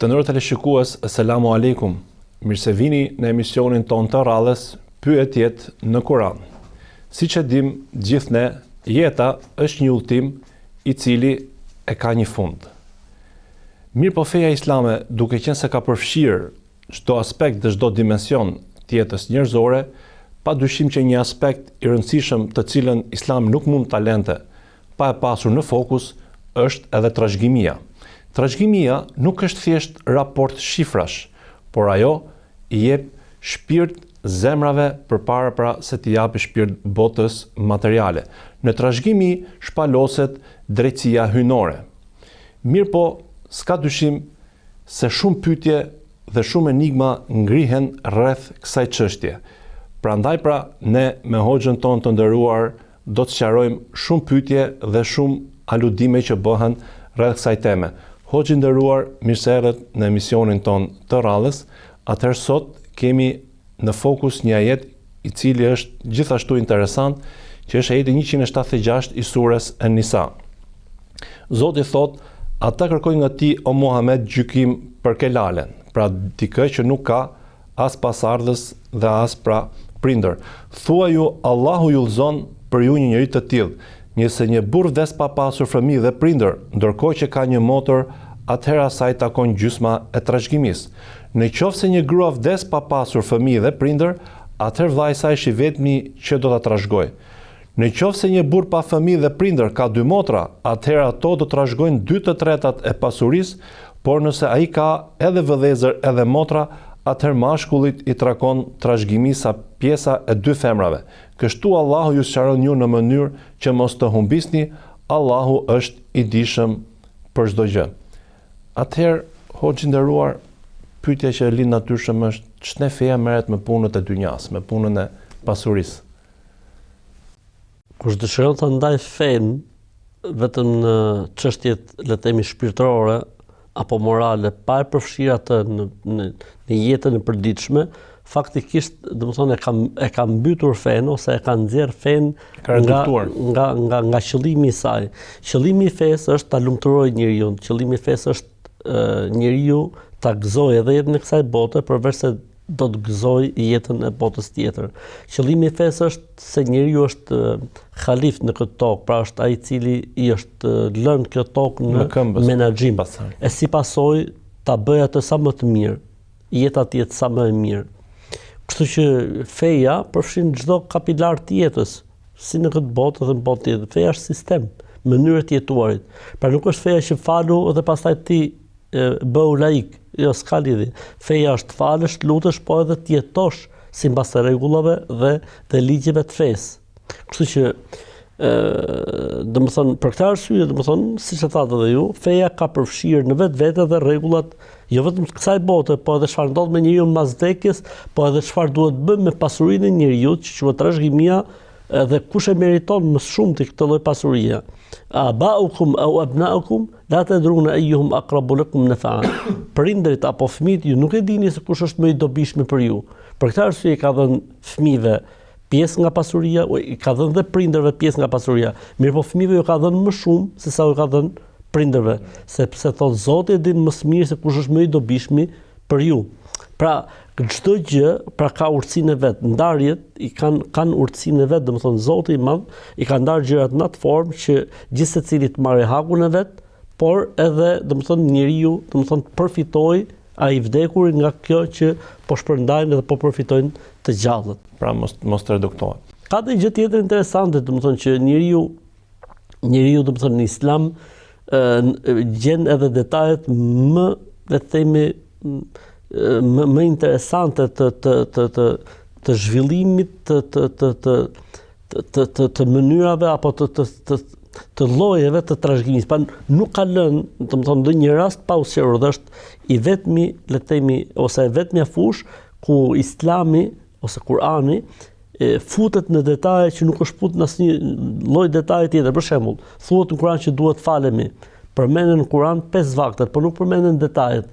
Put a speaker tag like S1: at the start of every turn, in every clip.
S1: Të nderuar teleshikues, asalamu alaikum. Mirë se vini në emisionin ton të radhës Pyetjet në Kur'an. Siç e dim gjithë ne, jeta është një udhtim i cili e ka një fund. Mirë po feja islame, duke qenë se ka përfshirë çdo aspekt dhe çdo dimension të jetës njerëzore, pa dyshim që një aspekt i rëndësishëm të cilën Islami nuk mund talente pa e pasur në fokus është edhe trashëgimia. Trashëgimia nuk është thjesht raport shifrash, por ajo i jep shpirt zemrave përpara se t'i japë shpirt botës materiale. Në trashëgimi shpaloset drejtësia hyjnore. Mirë po, s'ka dyshim se shumë pyetje dhe shumë enigma ngrihen rreth kësaj çështje. Prandaj ne me hoxhën tonë të nderuar do të sqarojmë shumë pyetje dhe shumë aludime që bëhen rreth kësaj teme. Hoxhë i nderuar, mirë se erdhët në emisionin ton të radhës. Atëherë sot kemi në fokus një ajet i cili është gjithashtu interesant, që është ajeti 176 i surës An-Nisa. Zoti thot: "Ata kërkojnë nga ti, o Muhammed, gjykim për kelalen", pra dikë që nuk ka as pasardhës dhe as prindër. "Thuaj ju, Allahu ju udhëzon për ju një njerëz të tillë. Nëse një burr vdes pa pasur fëmijë dhe prindër, ndërkohë që ka një motor, atëherë asaj takon gjysma e trashëgimisë. Në qoftë se një grua vdes pa pasur fëmijë dhe prindër, atëherë vllai i saj është i vetmi që do ta trashëgojë. Në qoftë se një burr pa fëmijë dhe prindër ka dy motra, atëherë ato do të trashëgojnë 2/3 e pasurisë, por nëse ai ka edhe vëllezër edhe motra, atëherë mashkullit i takon trashëgimi sa pjesa e dy femrave. Kështu Allahu ju sqaron ju në mënyrë që mos të humbisni, Allahu është i dijshëm për çdo gjë." Atëherë, hoxhë i nderuar, pyetja që lind natyrshëm është: ç'ne feja merret me punët e dynjas, me punën e pasurisë?
S2: Kush dëshiron të ndaj fen vetëm në çështjet, le të themi, shpirtërore apo morale, pa e përfshirë atë në jetën e përditshme, faktikisht, domethënë e ka mbytur fen ose e ka nxjerr fen nga qëllimi i saj. Qëllimi i fesë është ta lumturojë njeriu. Qëllimi i fesë është njeriu ta gëzojë edhe jetën e kësaj bote, përveç se do të gëzojë jetën e botës tjetër. Qëllimi i fesë është se njeriu është halif në këtë tokë, pra është ai i cili i është lënë kjo tokë në menaxhim. E si pasojë ta bëjë atë sa më të mirë, jeta të jetë sa më e mirë. Kështu që feja përfshin çdo kapilar të jetës, si në këtë botë dhe në botë tjetër. Feja është sistem, mënyrë të jetuarit. Pra nuk është feja që falu dhe pastaj ti bëu laik. Jo, s'ka lidhje. Feja është falësh, lutesh, po edhe të jetosh sipas rregullave dhe ligjeve të fesë. Kështu që domethënë për këtë arsye, domethënë, siç e thatë edhe ju, feja ka përfshirë në vetvete dhe rregullat jo vetëm të kësaj bote, po edhe çfarë ndodh me njeriu mbas vdekjes, po edhe çfarë duhet bëjmë me pasurinë e njeriu, që quhet trashëgimia, dhe kush e meriton më shumë të këtë lloj pasurie. Abaukum au abnaukum la tadruna ayyuhum aqrabu lakum nafa'a. Prindërit apo fëmijët ju nuk e dini se kush është më i dobishëm për ju. Për këtë arsye i ka dhënë fëmijëve pjesë nga pasuria, i ka dhënë dhe prindërve pjesë nga pasuria. Mirëpo fëmijëve ju ka dhënë më shumë se sa u ka dhënë prindërve, sepse thot Zoti e din më së miri se kush është më i dobishëm për ju. Pra, çdo gjë ka urtësinë e vet. Ndarjet i kanë urtësinë e vet, domethënë Zoti i Madh i ka ndarë gjërat në atë formë që gjithë secili të marrë hakun e vet, por edhe domethënë njeriu, domethënë të përfitojë ai i vdekur nga kjo që po shpërndajnë dhe po përfitojnë të gjallët.
S1: Pra mos të reduktohet.
S2: Ka dhe gjë tjetër interesante, domethënë që njeriu domethënë në Islam gjen edhe detajet më, le të themi, më interesante të zhvillimit të mënyrave apo të llojeve të trashëgimisë. Pa nuk ka lënë, domethënë, ndonjë rast pa u sqaruar, dhe është i vetmi, le të themi, ose e vetmja fushë ku Islami ose Kurani futet në detaje që nuk është futur në asnjë lloj detaje tjetër. Për shembull, thuhet në Kur'an që duhet falemi. Përmenden në Kur'an 5 vaktet, por nuk përmenden detajet.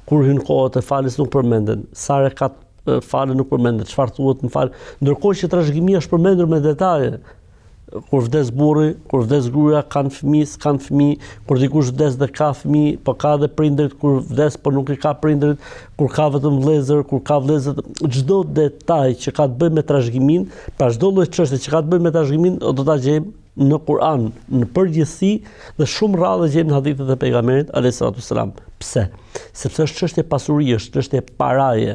S2: Kur hyn kohët e falës nuk përmenden. Sa rekat falë nuk përmendet. Çfarë thuhet në falë? Ndërkohë që trashëgimia është përmendur me detaje. kur vdes burri, kur vdes gruaja, kanë fëmijë, kur dikush vdes dhe ka fëmijë, po ka dhe prindërit, kur vdes po nuk i ka prindërit, kur ka vetëm vëllezër, kur ka vëllezër, çdo detaj që ka të bëjë me trashëgimin, pra çdo lloj çështje që ka të bëjë me trashëgimin, do ta gjejmë në Kur'an, në përgjithësi dhe shumë rrallë gjejmë në hadithet e pejgamberit alayhis salam. Pse? Sepse është çështje pasurie, është çështje paraje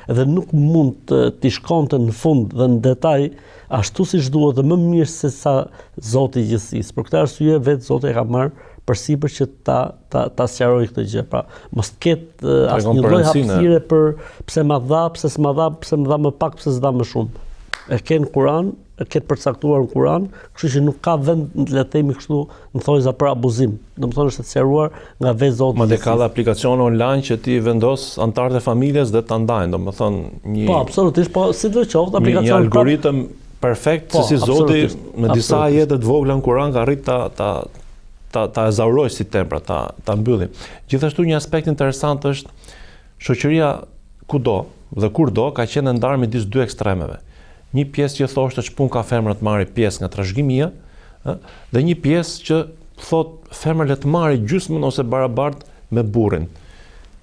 S2: dhe nuk mund t'i shkonte në fund dhe në detaj ashtu siç duhet dhe më mirë se sa Zoti i gjithësisë. Për këtë arsye vetë Zoti e ka marrë përsipër që ta sqaroj këtë gjë. Pra, mos ketë asnjë lloj hapësire për pse ma dha, pse s'ma dha, pse më dha më pak, pse s'dha më shumë. E ke në Kur'an, e ke përcaktuar në Kur'an, kështu që nuk ka vend le të themi kështu në thojza për abuzim. Domethënë është e sqaruar nga vetë Zoti.
S1: Madje ka dhe aplikacione online që ti vendos anëtarët e familjes dhe ta ndajnë, domethënë një
S2: Po, absolutisht, po sidoqoftë aplikacioni
S1: një algoritëm perfekt se si Zoti në disa ajete të vogla në Kur'an ka arrit ta ezauroj si tempra, ta mbylli. Gjithashtu një aspekt interesant është shoqëria kudo dhe kurdo ka qenë ndarë midis dy ekstremeve. Një pjesë që thoshte që pun ka femra të marrë pjesë nga trashëgimia, dhe një pjesë që thot femra le të marrë gjysmën ose barabart me burrin.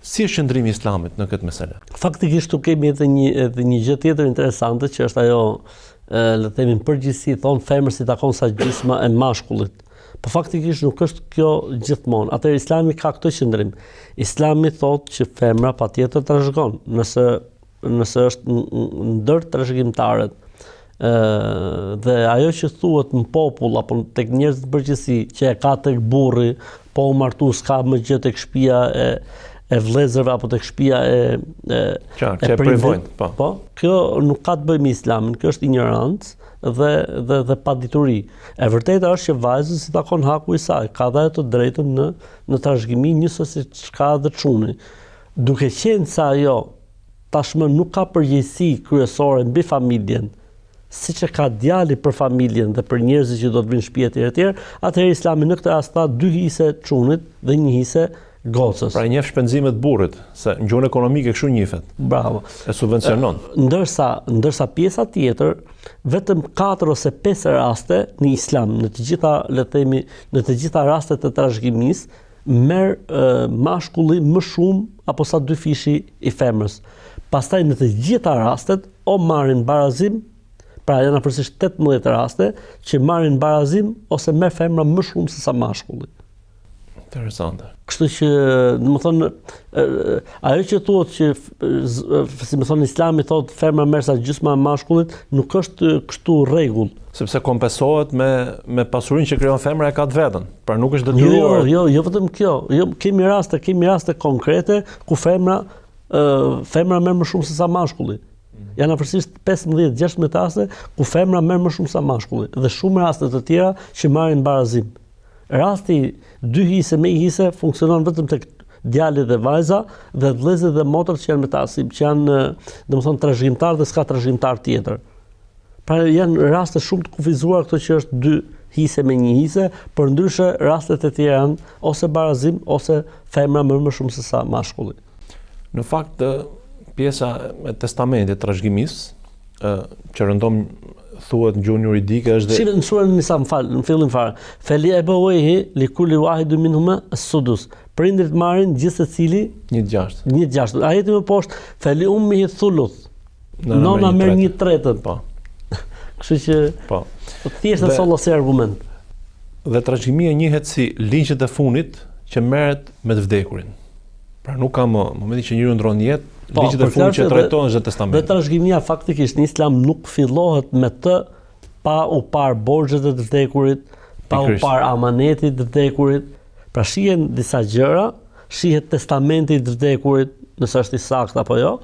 S1: Si është qëndrimi i Islamit në këtë mesele?
S2: Faktikisht tu kemi edhe një gjë tjetër interesante që është ajo le të themi në përgjithësi thon femrës si takon sa gjysma e mashkullit. Po faktikisht nuk është kjo gjithmonë. Atëherë Islami ka këtë qëndrim. Islami thotë që femra patjetër trashëgon, nëse është ndër trashëgimtarët. Dhe ajo që thuhet në popull apo tek njerëzit në përgjithësi që e ka tek burri, po u martu s'ka më gjë tek shtëpia e vëllezërve apo tek shtëpia e
S1: privojnë,
S2: po, kjo nuk ka të bëjë me Islamin, kjo është ignorancë dhe padituri. E vërteta është që vajzës si takon haku i saj, ka dhe të drejtën në trashëgimi njësoj si ka dhe çuni. Duke qenë se ajo tashmë nuk ka përgjegjësi kryesore mbi familjen, siç e ka djali për familjen dhe për njerëzit që do të vinë në shtëpi etj, atëherë Islami në këtë rast tha 2 hise çunit dhe 1 hise gocës.
S1: Pra njeh shpenzimet burrit, se në gjuhën ekonomike kështu njihet.
S2: Bravo.
S1: E subvencionon.
S2: Ndërsa pjesa tjetër, vetëm 4 ose 5 raste në Islam, në të gjitha, le të themi, në të gjitha rastet e trashëgimisë, merr mashkulli më shumë apo sa 2 fishi i femrës. Pastaj në të gjitha rastet o marrin barazim, pra janë afërsisht 18 raste që marrin barazim ose merr femra më shumë se sa mashkulli.
S1: Interesante.
S2: Kështu që, domethënë, ajo që thuhet që si më thon Islami thotë femra merr sa gjysma e mashkullit, nuk është kështu rregull.
S1: Sepse kompensohet me pasurinë që krijon femra e ka të vetën. Pra nuk është detyruar.
S2: Jo vetëm kjo. Jo, kemi raste konkrete ku femra merr më shumë se sa mashkulli. Janë afërsisht 15-16 raste ku femra merr më shumë se sa mashkulli dhe shumë raste të tjera që marrin barazim. Rasti 2 hise me 1 hise funksionon vetëm tek djalit dhe vajza dhe vëllezërit dhe motrat që janë me tasim, që janë domethënë trashëgimtar dhe s'ka trashëgimtar tjetër. Pra janë raste shumë të kufizuara këto që është 2 hise me 1 hise, përndryshe rastet e tjera janë ose barazim ose femra merr më shumë se sa mashkulli.
S1: Në fakt pjesa e testamentit të trashëgimisë që rëndom thuhet në gjuhën juridike është
S2: Shqipe në surën Nisa, në fillim fare. Feli abawayhi li kulli wahidin minhuma as-sudus. Prindrit marrin gjithsecili
S1: 1/6.
S2: 1/6. Ajeti më poshtë feli ummihi thuluth. Nona merr 1/3.
S1: Po.
S2: Kështu që
S1: po.
S2: Thjesht e solla si argument.
S1: Dhe trashëgimia njihet si ligjet e funit që merret me të vdekurin. Pra nuk ka më momenti që njeriu ndron jetë, ligjet e fundit që trajtohen në testament.
S2: Dhe trashëgimia faktikisht në Islam nuk fillohet me të pa u par borxhet e të vdekurit, pa u par amanetit të vdekurit. Pra shihen disa gjëra, shihet testamenti i të vdekurit, nëse është i saktë apo jo,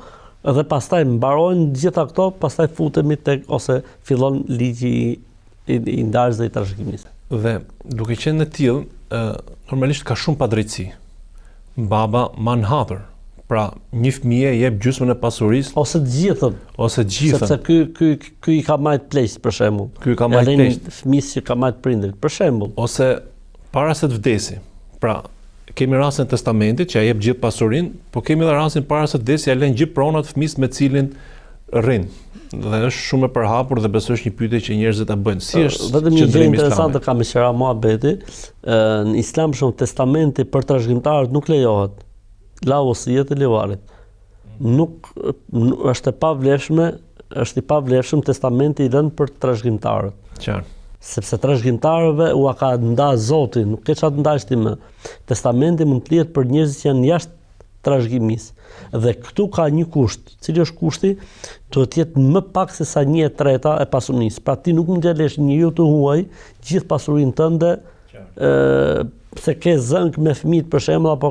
S2: dhe pastaj mbarojnë gjitha këto, pastaj futemi tek ose fillon ligji i ndarjes dhe i trashëgimisë.
S1: Dhe duke qenë në tillë, normalisht ka shumë padrejtësi. Baba manhatër. Pra, një fëmijë jep gjysmën e pasurisë
S2: ose të gjithën. Sepse ky i ka marrë pleqt për shembull.
S1: Ky ka marrë pleqt.
S2: Fëmijës që ka marrë prindërit për shembull.
S1: Ose para se të vdesi. Pra, kemi rastin e testamentit që ai jep gjithë pasurinë, po kemi edhe rastin para se të vdesi ja lën gjithë pronat fëmisë me cilin rrin. Dhe është shumë e përhapur dhe besoj është një pyetje që njerëzit ta bëjnë. Si është
S2: vetëm një gjë interesante kam me qira muhabeti, në Islam shumë testamenti për trashëgimtarët nuk lejohet. La wasijet e livarit. Nuk është i pavlefshëm testamenti i lënë për trashëgimtarët.
S1: Qartë.
S2: Sepse trashëgimtarëve u ka nda Zoti, nuk ke çfarë ndash ti më. Testamenti mund të lihet për njerëz që janë jashtë trashëgimisë. Dhe këtu ka një kusht. Cili është kushti? Duhet të jetë më pak se sa 1/3 e pasurisë. Pra ti nuk mund të lesh njeriu të huaj gjithë pasurinë tënde, se ke zënk me fëmijët për shembull apo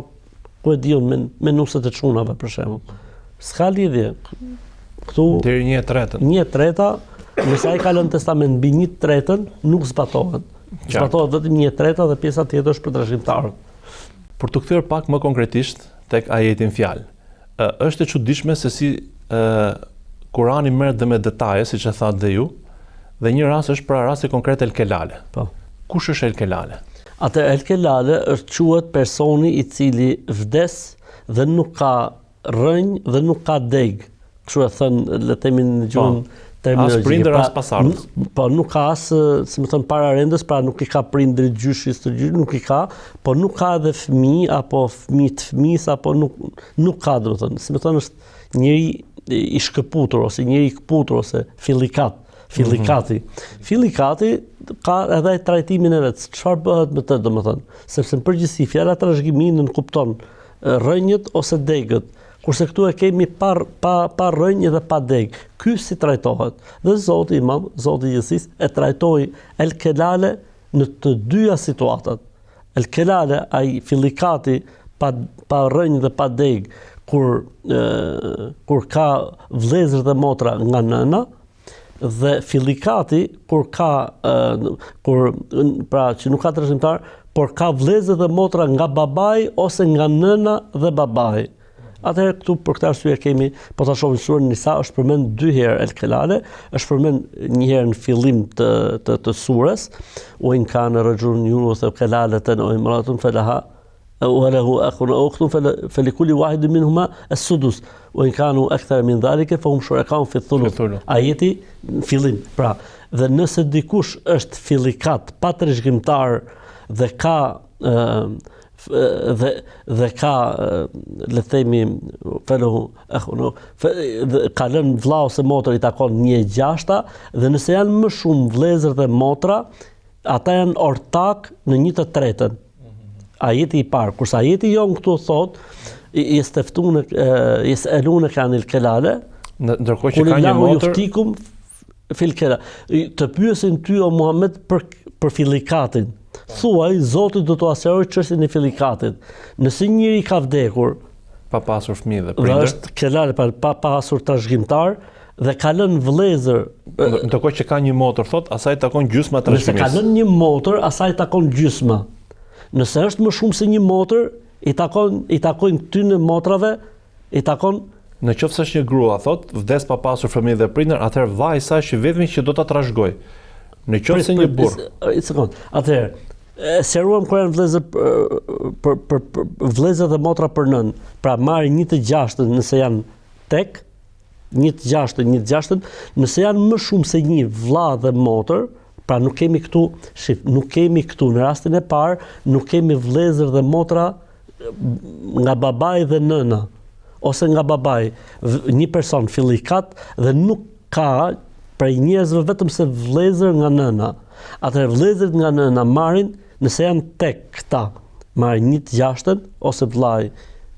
S2: ku e diun me nuset e çunave për shembull. S'ka lidhje. Këtu
S1: deri 1/3.
S2: 1/3, nëse ai ka lënë testament mbi 1/3 nuk zbatohet. Zbatohet vetëm 1/3 dhe pjesa tjetër është për trashëgimtarët.
S1: Për të kthyer pak më konkretisht tek ajetin fjalë. Është e çuditshme se si Kurani merret dhe me detaje, siç e thatë dhe ju, dhe një rast është pra rasti konkret El Kelale.
S2: Po.
S1: Kush është El Kelale?
S2: Atë El Kelale quhet personi i cili vdes dhe nuk ka rënjë dhe nuk ka deg. Kështu e thënë le të themi në gjuhën terminologjike.
S1: As prindër as pasardhës.
S2: Po nuk ka as, si më thon, pararendës, pra nuk i ka prindrit gjyshis të gjysh, nuk i ka, po nuk ka edhe fëmijë apo fëmijë të fëmisë apo nuk ka, domethënë. Si më thon, është njëri i shkëputur ose njëri i kputur ose fillikati. Fillikati ka edhe trajtimin e vet. Çfarë bëhet me të, domethënë? Sepse në përgjithësi fjala trashëgimi kupton rënjët ose degët. Kurse këtu e kemi pa rënjë dhe pa deg. Ky si trajtohet? Dhe Zoti Imam, Zoti i Gjithësisë e trajtoi El Kelale në të dyja situatat. El Kelale, ai fillikati pa rënjë dhe pa deg, kur ka vëllezër dhe motra nga nëna, dhe fillikati pra që nuk ka trashëgimtar, por ka vëllezër dhe motra nga babai ose nga nëna dhe babai. Atëherë këtu për këtë arsye kemi, po ta shohim surën Nisa, është përmend 2 herë El Kelale, është përmend një herë në fillim të surës, wa in kana rajulun yurithu kelalatan aw imra'atun falaha wa lahu akhun aw ukhtun falikulli wahidin minhuma as-sudus wa in kanu akthar min dhalika fahum shuraka'un fi thuluth. Ajeti në fillim. Pra, dhe nëse dikush është fillikat pa trashëgimtar dhe ka dhe ka le të themi ka lënë vëlla ose motër i takon 1/6 dhe nëse janë më shumë vëllezër dhe motra, ata janë ortak në 1/3. Ajeti i parë, kurse ajeti jon këtu thot yes'aluna kanil kelale,
S1: ndërkohë që ka një motër
S2: fil kelale. Të pyesin ty o Muhammed për fillikatin. Thuaj, Zoti do të asirojë çështjen e fillikatit. Nëse njëri ka vdekur
S1: pa pasur fëmijë dhe prindër,
S2: është kelale pa pasur trashëgimtar dhe ka lënë vëllezër,
S1: ndërkohë që ka një motër, thot, asaj takon gjysma trashëgimisë.
S2: Nëse ka lënë një motër, asaj takon gjysma. Nëse është më shumë se një motër, i takojnë këtyre motrave, i takon.
S1: Në qoftë se është një grua, thot, vdes pa pasur fëmijë dhe prindër, atëherë vllai i saj që vetëm që do ta trashëgoj. Në qoftë se një burr.
S2: Një sekond. Atëherë, seruam kur janë vëllezër për vëllezër dhe motra për nën. Pra marrin 1/6 nëse janë tek, 1/6, nëse janë më shumë se një vëlla dhe motër, pra nuk kemi këtu në rastin e parë, nuk kemi vëllezër dhe motra nga babai dhe nëna, ose nga babai, një person fillikat dhe nuk ka prej njerëzve vetëm se vëllezër nga nëna. Atëherë vëllezërit nga nëna marrin, nëse janë tek këta, marrin 1/6 ose vllai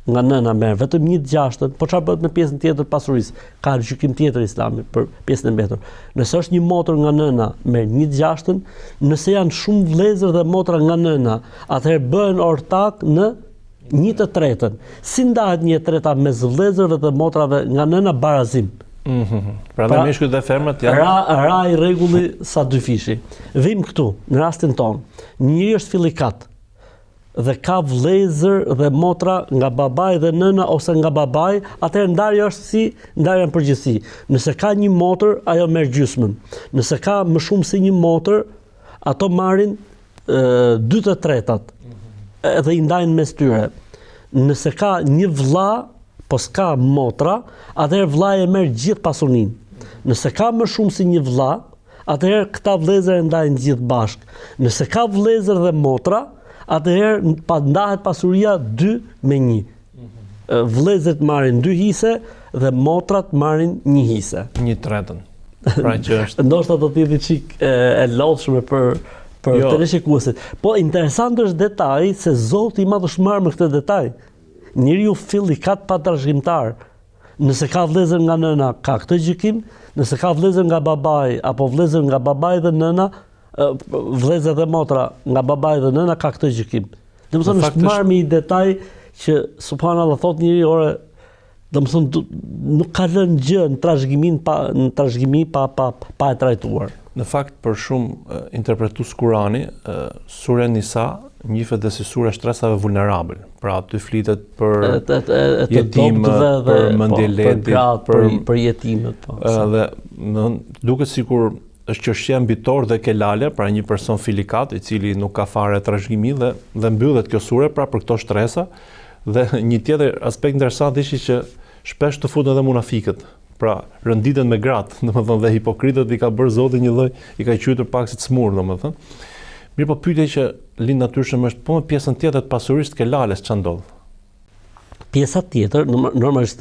S2: nga nëna merr vetëm 1/6, po çfarë bëhet me pjesën tjetër pasurisë? Ka gjykim tjetër Islami për pjesën e mbetur. Nëse është një motër nga nëna, merr 1/6, nëse janë shumë vëllezër dhe motra nga nëna, atëherë bëhen ortak në 1/3. Si ndahet 1/3 mes vëllezërve dhe motrave nga nëna? Barazim.
S1: Pra meshkujt dhe femrat janë
S2: ra i rregulli sa 2 fishi. Vim këtu, në rastin ton. Njëri është fillikat dhe ka vëllezër dhe motra nga babai dhe nëna ose nga babai, atëherë ndarja është si ndarja në përgjithësi. Nëse ka një motër, ajo merr gjysmën. Nëse ka më shumë se një motër, ato marrin 2/3 edhe i ndajnë mes tyre. Nëse ka një vëlla, po s'ka motra, atëherë vllai e merr gjithë pasurinë. Nëse ka më shumë se një vëlla, atëherë këta vëllezër e ndajnë gjithë bashkë. Nëse ka vëllezër dhe motra, atëherë ndahet pasuria 2-1. Vëllezërit marrin 2 hise dhe motrat marrin 1 hise.
S1: 1/3. Pra që është
S2: Ndoshta do të jetë çik e lodhshme për të rishikuesit. Po interesant është detaji se Zoti i Madh është marrë me këtë detaj. Njeriu filli ka pa trashëgimtar. Nëse ka vëllezër nga nëna, ka këtë gjykim, nëse ka vëllezër nga babai apo vëllezër nga babai dhe nëna, vëllezër dhe motra nga babai dhe nëna ka këtë gjykim. Domethënë është marrë me një detaj që subhanallahu thot njeriu ore, domethënë nuk ka lënë gjë në trashëgimi pa e trajtuar.
S1: Në fakt për shumë interpretues Kurani, sura Nisa njihet dhe si sura e shtresave vulnerabël. Pra aty flitet për jetimët, për mendjeletit,
S2: për jetimet.
S1: Dhe duket sikur është çështje mbitor dhe kelale, pra një person filikat i cili nuk ka fare trashëgimi dhe mbyllet kjo sure pra për këto shtresa. Dhe një tjetër aspekt interesant ishte që shpesh të futen edhe munafikët. Pra rënditen me gratë, domethënë dhe hipokritët i ka bërë Zoti një lloj, i ka quajtur pak si cmur, domethënë. Mirë, po pyetja që lind natyrshëm është po në pjesën tjetër të pasurisë kelales ç'a ndodh?
S2: Pjesa tjetër, normalisht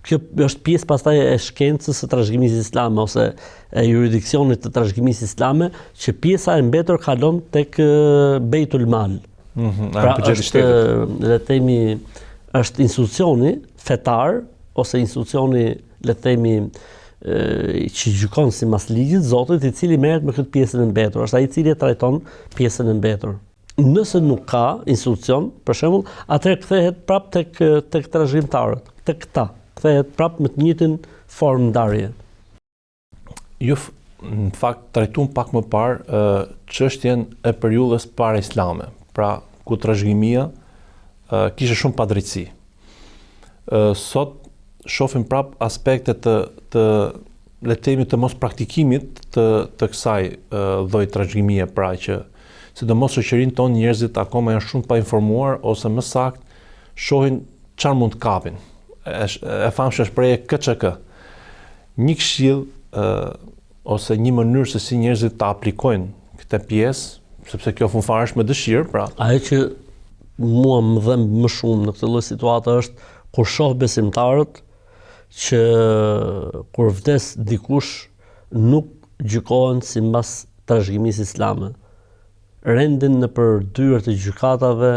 S2: kjo është pjesë pastaj e shkencës së trashëgimisë islame ose e juridiksionit të trashëgimisë islame, që pjesa e mbetur kalon tek Beitul Mal. Pra është, le të themi, është institucioni fetar ose institucioni, le të themi, që gjykon sipas ligjit Zotit, i cili merret me këtë pjesën e mbetur, është ai i cili e trajton pjesën e mbetur. Nëse nuk ka institucion, për shembull, atëherë kthehet prapë tek trashëgimtarët, tek këta, kthehet prapë me të njëjtin formë ndarje.
S1: Ju në fakt trajtuam pak më parë çështjen e periudhës para islame, pra ku trashëgimia kishte shumë padrejtësi. Sot shohim prap aspekte të le të themi të mos praktikimit të kësaj lloji trashëgimie, pra që sidomos shoqërinë tonë njerëzit akoma janë shumë pa informuar ose më saktë shohin çfarë mund të kapin. E famshme shprehje KÇK. Një këshill ose një mënyrë se si njerëzit ta aplikojnë këtë pjesë, sepse kjo funfare është me dëshirë, pra.
S2: Ajo që mua më dhem më shumë në këtë lloj situate është kur shoh besimtarët që kur vdes dikush nuk gjykohen sipas trashëgimisë islame. Rendin nëpër dyert e gjykatave,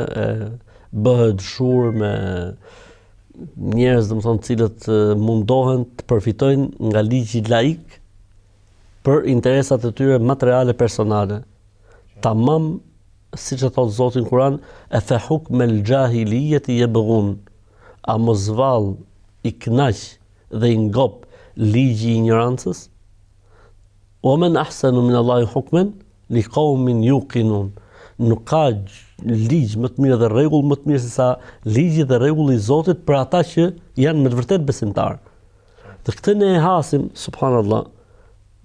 S2: bëhet zhurmë me njerëz, domethënë, cilët mundohen të përfitojnë nga ligji laik për interesat e tyre materiale personale. Tamam, siç e thot Zoti në Kur'an, e fe hukmel jahiliyeti yabghun. A mos vallë i knaq dhe i ngop ligji i ignorancës? Wa man ahsanu min Allahi hukman li qaumin yuqinun. Nuk ka ligj më të mirë dhe rregull më të mirë se sa ligji dhe rregulli i Zotit për ata që janë me të vërtet besimtar. Dhe këtë ne e hasim, subhanallahu,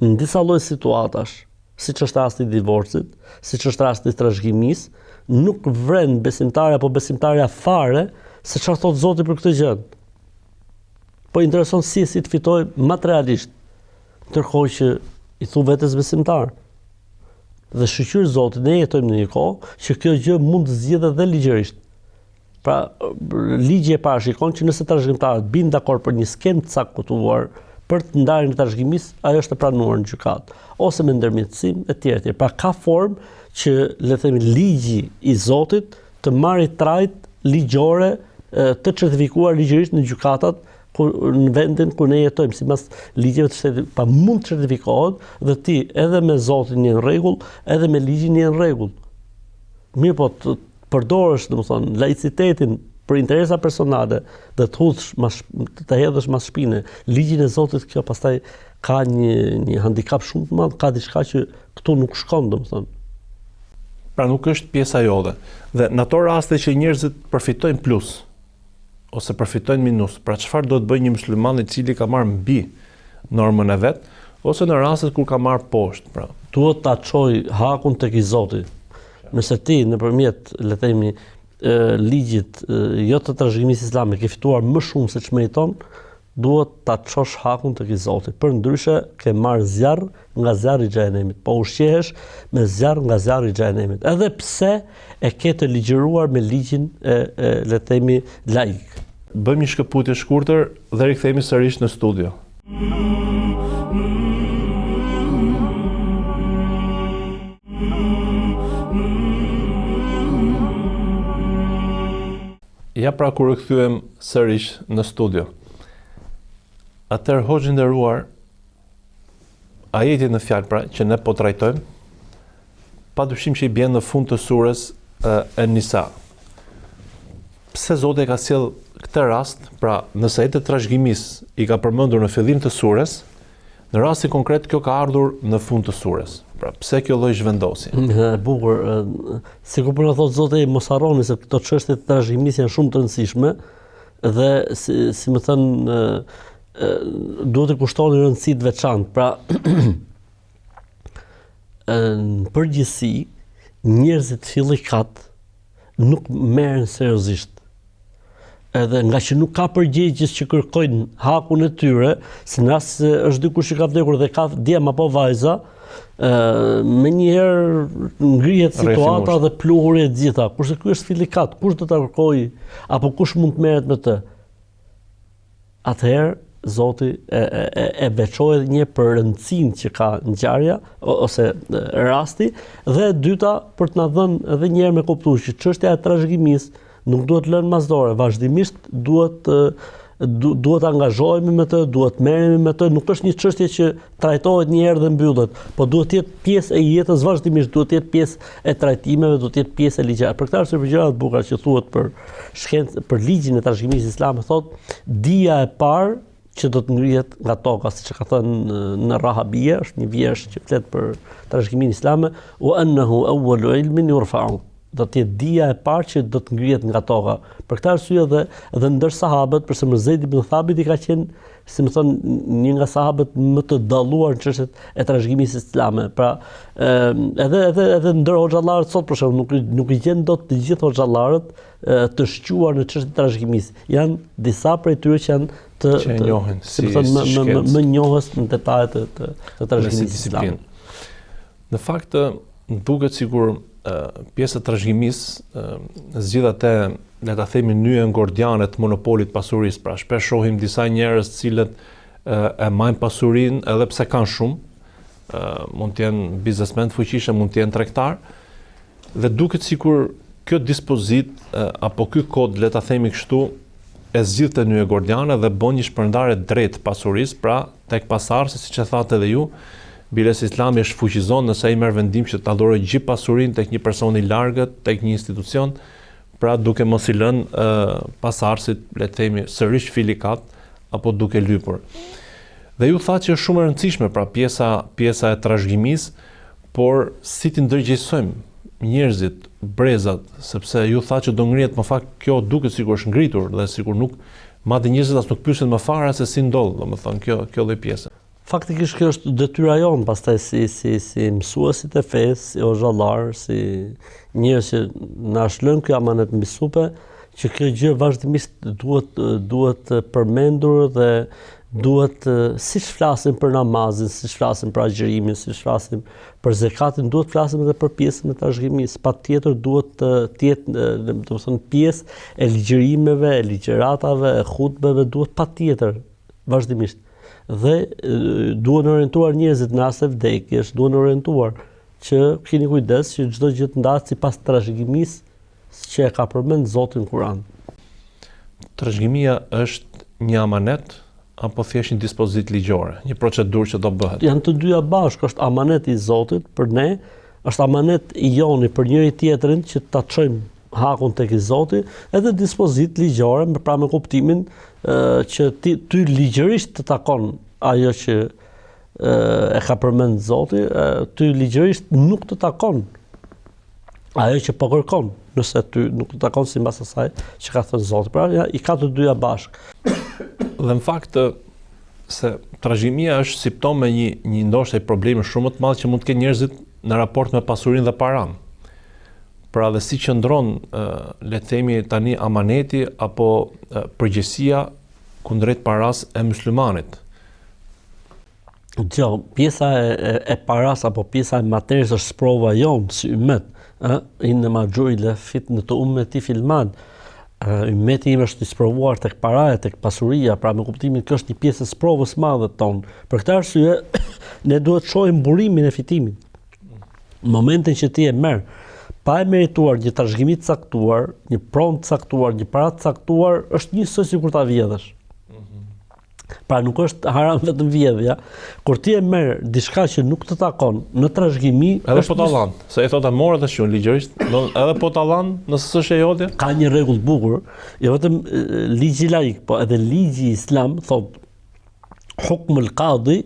S2: në disa lloj situatash, siç është rasti i divorcit, siç është rasti i trashëgimisë, nuk vren besimtarja apo besimtarja fare se çfarë thot Zoti për këtë gjë. Po intereson si të fitoj materialisht, ndërkohë që i thu vetes besimtar. Dhe shqyr Zotit, ne jetojmë në një kohë që kjo gjë mund të zgjidhet dhe ligjërisht. Pra, ligji e parë shikon që nëse trashëgimtarët bin dakord për një skemë të caktuar për të ndarjen e trashëgimisë, ajo është e pranuar në gjykat, ose me ndërmjetësim e tjerë. Pra ka formë që, le të themi, ligji i Zotit të marrë trajt ligjore të certifikuar ligjërisht në gjykatat në vendin ku ne jetojmë, sipas ligjeve të shtetit, pa mund të certifikohet dhe ti edhe me Zotin je në rregull, edhe me ligjin je në rregull. Mirë, po të përdorësh, domethënë, laicitetin për interesa personale dhe të hedhësh mas shpine ligjin e Zotit, kjo pastaj ka një handicap shumë të madh, ka diçka që këtu nuk shkon, domethënë.
S1: Pra nuk është pjesa jote. Dhe në ato raste që njerëzit përfitojnë plus ose përfitojnë minus, pra çfarë do të bëjë një musliman i cili ka marrë mbi normën e vet, ose në rastet kur ka marrë poshtë, pra.
S2: Duhet ta çoj hakun tek i Zoti. Nëse ti nëpërmjet, le të themi, ligjit jo të trashëgimisë islame ke fituar më shumë se ç'meriton, duhet ta çosh hakun tek i Zotit. Përndryshe ke marr zjarr nga zjarri i xhenemit, po ushqehesh me zjarr nga zjarri i xhenemit. Edhe pse e ke të ligjëruar me ligjin le të themi laik.
S1: Bëjmë një shkëputje shkurtër dhe rikthehemi sërish në studio. Ja pra kur rikthyem sërish në studio. Atëherë hoxhë nderuar, ajeti në fjalë pra që ne po trajtojmë, padyshim që i bën në fund të surës An-Nisa. Pse Zoti ka sjell këtë rast, pra nëse ajetet e trashëgimisë i ka përmendur në fillim të surës, në rastin konkret kjo ka ardhur në fund të surës. Pra pse kjo lloj zhvendosje?
S2: Bukur, sikur po na thotë Zoti mos harroni se këto çështje të trashëgimisë janë shumë të rëndësishme dhe si më thën duhet të kushtoni rëndësi të veçantë. Pra në përgjithësi njerëzit fillikat nuk merren seriozisht. Edhe nga që nuk ka përgjegjës që kërkojnë hakun e tyre, se në rast se është dikush që ka vdekur dhe ka djem apo vajza, menjëherë ngrihet situata dhe pluhuri e gjitha. Kurse ky është fillikat, kush do ta kërkojë apo kush mund të merret me të? Atëherë Zoti e veçoi edhe një për rëndësinë që ka ngjarja ose rasti, dhe e dyta për të na dhënë edhe një herë me kuptues që çështja e trashëgimisë nuk duhet lënë masdore, vazhdimisht duhet angazhohemi me të, duhet merremi me të, nuk është një çështje që trajtohet një herë dhe mbyllet, po duhet të jetë pjesë e jetës vazhdimisht, duhet të jetë pjesë e trajtimeve, duhet të jetë pjesë e ligjit. Për këtë arsye për gjëra të bukura që thuhet për shkencë, për ligjin e trashëgimisë islame, thotë dia e parë që do të ngrihet nga toka, siç e ka thënë në Rahabie, është një vjersh që flet për trashëgiminë islame, wa annahu awwalu ilmin yurfa'u. Do të jetë dia e parë që do të ngrihet nga toka. Për këtë arsye edhe ndër sahabët, përse Zeid ibn Thabit i ka qenë, si më thon, një nga sahabët më të dalluar në çështjet e trashëgimisë islame. Pra, edhe ndër hoxhallarët sot për shembull nuk i gjen dot të gjithë hoxhallarët të shquar në çështjet e trashëgimisë. Janë disa prej tyre që janë
S1: që njohen
S2: si më thon më njohës në detajet të trashëgimisë islame.
S1: Në fakt duket sikur pjesë e trashëgimisë zgjidh atë, le ta themi, nyjen gordiane të monopolit pasurisë. Pra shpesh shohim disa njerëz të cilët e majnë pasurinë edhe pse kanë shumë, mund të jenë biznesmen të fuqishëm, mund të jenë tregtar, dhe duket sikur kjo dispozit apo ky kod, le ta themi kështu, e zgjidh të nyje gordiane dhe bën një shpërndarje drejt pasurisë, pra tek pasardhësi, siç e thatë edhe ju. Biles Islami është fuqizon nëse ai merr vendim që ta dhurojë gjithë pasurinë tek një person i largët, tek një institucion, pra duke mos i lënë pasardhësit, le të themi, sërish filikat apo duke lypur. Dhe ju thatë që është shumë e rëndësishme pra pjesa e trashëgimisë, por si ti ndërgjegjësojmë njerëzit, brezat, sepse ju thatë që do ngrihet, më fakt kjo duket sikur është ngritur dhe sikur nuk madje njerëzit as nuk pyesen më fare se si ndodh, domethënë kjo lloj pjese.
S2: Faktikisht kjo është detyra jonë, pastaj si mësuesit e fesë, si hoxhallar, si njerëz që na shlën ky amanet mbi supe, që kjo gjë vazhdimisht duhet përmendur dhe duhet, siç flasim për namazin, siç flasim për agjërimin, siç flasim për zakatin, duhet flasim edhe për pjesën e trashëgimisë. Patjetër duhet të jetë, domethënë, pjesë e ligjërimeve, e ligjëratave, e hutbeve, duhet patjetër vazhdimisht. Dhe duhen orientuar njerëzit në rast të vdekjes, duhen orientuar që keni kujdes që çdo gjë të ndahet sipas trashëgimisë që e ka përmend Zoti në Kur'an.
S1: Trashëgimia është një amanet apo thjesht një dispozit ligjore, një procedurë që do bëhet?
S2: Janë të dyja bashkë, është amanet i Zotit për ne, është amanet i joni për njëri tjetrin që ta çojmë hakun tek i Zoti, edhe dispozit ligjore, pra me kuptimin që ty ligjërisht të takon ajo që e ka përmend Zoti, ty ligjërisht nuk të takon ajo që po kërkon, nëse ty nuk të takon sipas asaj që ka thënë Zoti. Pra i ka të dyja bashkë.
S1: Dhe në fakt se trashëgimia është simptom me një ndoshta problemi shumë më të madh që mund të kenë njerëzit në raport me pasurinë dhe paranë. Pra dhe si qëndron, le të themi tani, amaneti apo përgjegjësia kundrejt paras e muslimanit.
S2: Jo, pjesa e paras apo pjesa e materis është sprova jonë, si ummet. Innema ju'ila fitnatu ummeti fil mal. Ummeti im është i sprovuar tek paraja, tek pasuria, pra me kuptimin kjo është një pjesë e sprovës madhe tonë. Për këtë arsye, ne duhet shohim burimin e fitimit. Në momentin që ti e merr pa e merituar një trashëgimi të caktuar, një pronë të caktuar, një paratë të caktuar, është njësoj sikur ta vjedhësh. Pra nuk është haram vetëm vjedhja, kur ti e merr diçka që nuk të takon në trashëgimi,
S1: edhe po ta llan, se e thotë morë dhe shun ligjërisht, edhe po ta llan nëse s'është e jotja.
S2: Ka një rregull të bukur, jo vetëm ligji laik, po edhe ligji islam thotë hukmul qadi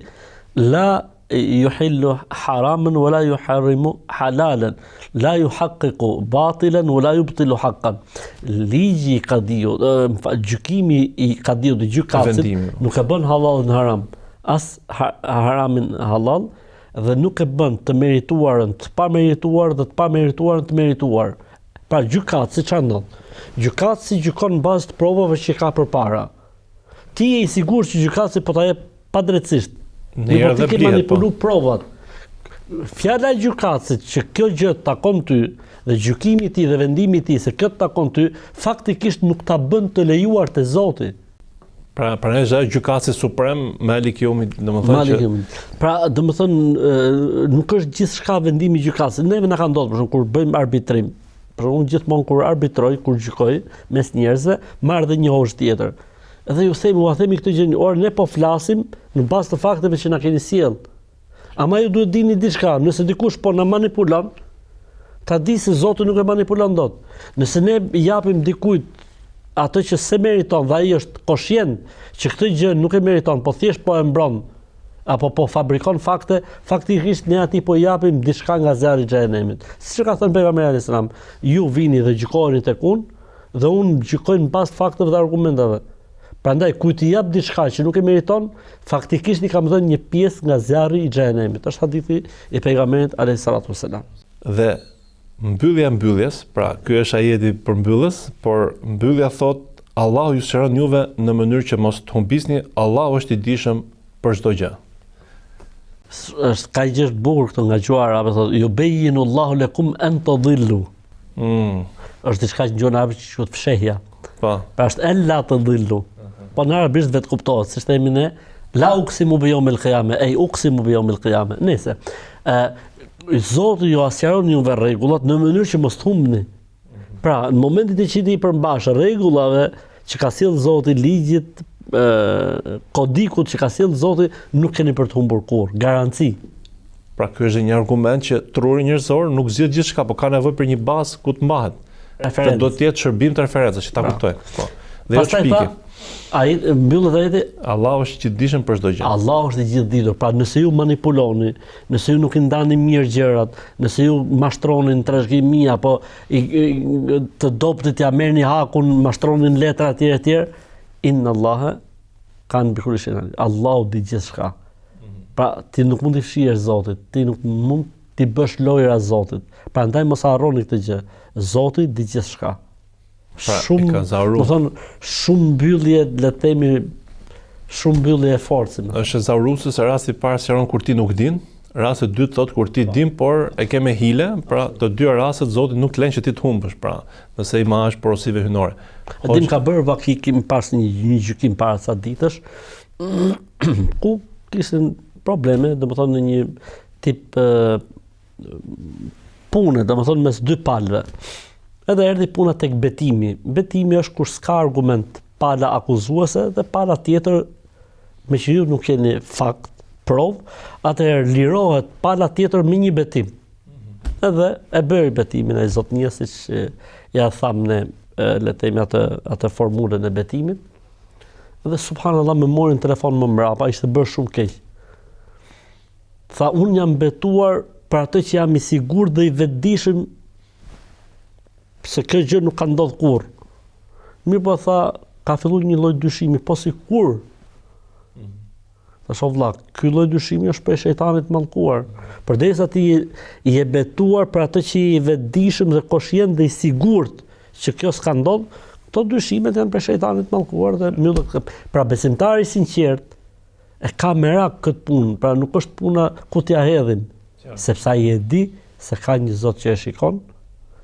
S2: la yuhillu haraman wala yuharrimu halalan, la yuhaqqiqu batilan wala yubtilu haqqan. Ligji i qadiut, gjykimi i qadiut dhe gjykatësit nuk e bën halalin haram, as haramin halal, dhe nuk e bën të merituarën të pamerituar dhe të pamerituarën të merituar. Pra gjykatësi çfarë ndodh? Gjykatësi gjykon në bazë të provave që ka përpara. Ti je i sigurt që gjykatësi po ta jep padrejtisht. Ti ke manipulu provat. Fjala e gjykatësit që kjo gjë takon ty dhe gjykimi i tij dhe vendimi i tij se kjo takon ty, faktikisht nuk ta bën të lejuar te Zoti.
S1: Pra ne gjykatësi suprem Malik Yawmi, domethënë që
S2: pra domethënë nuk është gjithçka vendimi i gjykatësit. Neve na ka ndodhur për shembull kur bëjmë arbitrim. Për unë gjithmonë kur arbitroj, kur gjykoj mes njerëzve, marr dhe një hoxh tjetër. Edhe ju themi këtë gjë, or ne po flasim në bazë të fakteve që na keni sjell. Ama ju duhet dini diçka, nëse dikush po na manipulon, ta di se Zoti nuk e manipulon dot. Nëse ne japim dikujt atë që se meriton dhe ai është koshient që këtë gjë nuk e meriton, po thjesht po e mbron apo po fabrikon fakte, faktikisht ne atij po japim diçka nga zjarri i xhenemit. Siç ka thënë pejgamberi alayhis salam, ju vini dhe gjykoni tek unë dhe unë gjykoj në bazë të fakteve dhe argumenteve. Prandaj kujt i jap diçka që nuk e meriton, faktikisht i kam dhënë një pjesë nga zjarri i xhenemit. Është hadithi i pejgamberit alayhis salatu wassalam.
S1: Dhe mbyllja mbylljes, pra ky është ajeti për mbyllës, por mbyllja thot Allahu ju shëron juve në mënyrë që mos të humbisni, Allahu është i dijshëm për çdo gjë.
S2: Është ka gjë të bukur këtu nga gjuhë arabe, thotë yubayyinu Allahu lakum an tadhillu. Është diçka që gjuhën arabe quhet fshehja.
S1: Po.
S2: Pra është ella tadhillu. Po në arabisht vetë kuptohet, si themi ne, la uqsimu bi yawmil qiyamah, ay uqsimu bi yawmil qiyamah. Nëse Zoti ju asjaron juve rregullat në mënyrë që mos të humbni. Pra, në momentin që ti i përmbash rregullave që ka sjell Zoti, ligjit, kodikut që ka sjell Zoti, nuk keni për të humbur kurrë, garanci.
S1: Pra ky është një argument që truri njerëzor nuk zgjidh gjithçka, por ka nevojë për një bazë ku të mbahet. Që do të jetë shërbim të referencës, që ta kuptoj. Po. Dhe është piki.
S2: Ai mbyllet ajeti,
S1: Allahu është i dijshëm për çdo gjë.
S2: Allahu është i gjithditur. Pra nëse ju manipuloni, nëse ju nuk i ndani mirë gjërat, nëse ju mashtroni në trashëgimi apo të dobtit ja merrni hakun, mashtroni në letra etj, inna Allaha kan bi kulli shay'in. Allahu di gjithçka. Pra ti nuk mund të fshihesh Zotit, ti nuk mund ti bësh lojra Zotit. Prandaj mos harroni këtë gjë. Zoti di gjithçka. Shumë, do thonë, shumë mbyllje, le të themi, shumë mbyllje e forcë.
S1: Është zaurusi se rasti i parë sqaron kur ti nuk din, rasti i dytë thot kur ti din, por e ke me hile, pra të dy rastet Zoti nuk lën që ti të humbësh, pra, nëse i marrësh porosive hyjnore.
S2: Dim ka bërë vaki kim pas një gjykim para sa ditësh, ku kishin probleme, domethënë në një tip pune, domethënë mes dy palëve. Edhe erdhi puna tek betimi. Betimi është kur s'ka argument, pala akuzuese dhe pala tjetër me që ju nuk keni fakt, provë, atëherë lirohet pala tjetër me një betim. Edhe e bëri betimin ai zotnia siç ja tham ne, le të themi atë formulën e betimit. Dhe subhanallahu më morin telefon më mbrapa, ishte bërë shumë keq. Tha unë jam betuar për atë që jam i sigurt dhe i vetëdijshëm se kjo gjë nuk ka ndodhur kurrë. Mirë po tha, ka filluar një lloj dyshimi, po si kur? Tash vëlla, ky lloj dyshimi është për shejtanit mallkuar. Përderisa ti i je betuar për atë që i vetëdijshëm dhe koshient dhe i sigurt që kjo s'ka ndodhur, Këto dyshimet janë për shejtanit mallkuar dhe mbyllët. Pra besimtari i sinqert e ka merak këtë punë, pra nuk është puna ku t'ja hedhim, sepse ai e di se ka një Zot që e shikon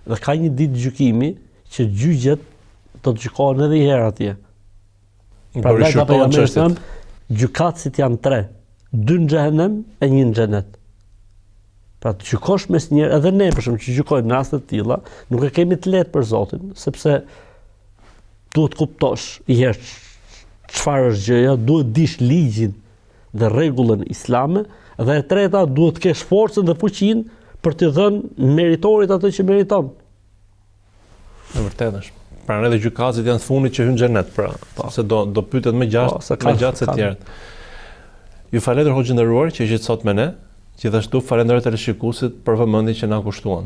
S2: dhe ka një ditë gjykimi që gjyqjet do të gjykohen edhe një herë atje. Pra ndaj pejgamberit gjykatësit janë 3, 2 në xhehenem e 1 në xhenet. Pra të gjykosh mes njerë, edhe ne për shembull që gjykojmë në raste të tilla, nuk e kemi të lehtë për Zotin, sepse duhet kuptosh i herë çfarë është gjëja, duhet dish ligjin dhe rregullën islame, dhe e treta duhet të kesh forcën dhe fuqinë për të dhënë meritorit atë që meriton.
S1: E vërtetë është. Pra edhe gjykatësit janë të fundit që hyn në xhenet, pra, se do pyetet më gjatë se të tjerët. Ju falenderoj hoxhë nderuar që ishit sot me ne. Gjithashtu falenderoj teleshikuesit për vëmendjen që na kushtuan.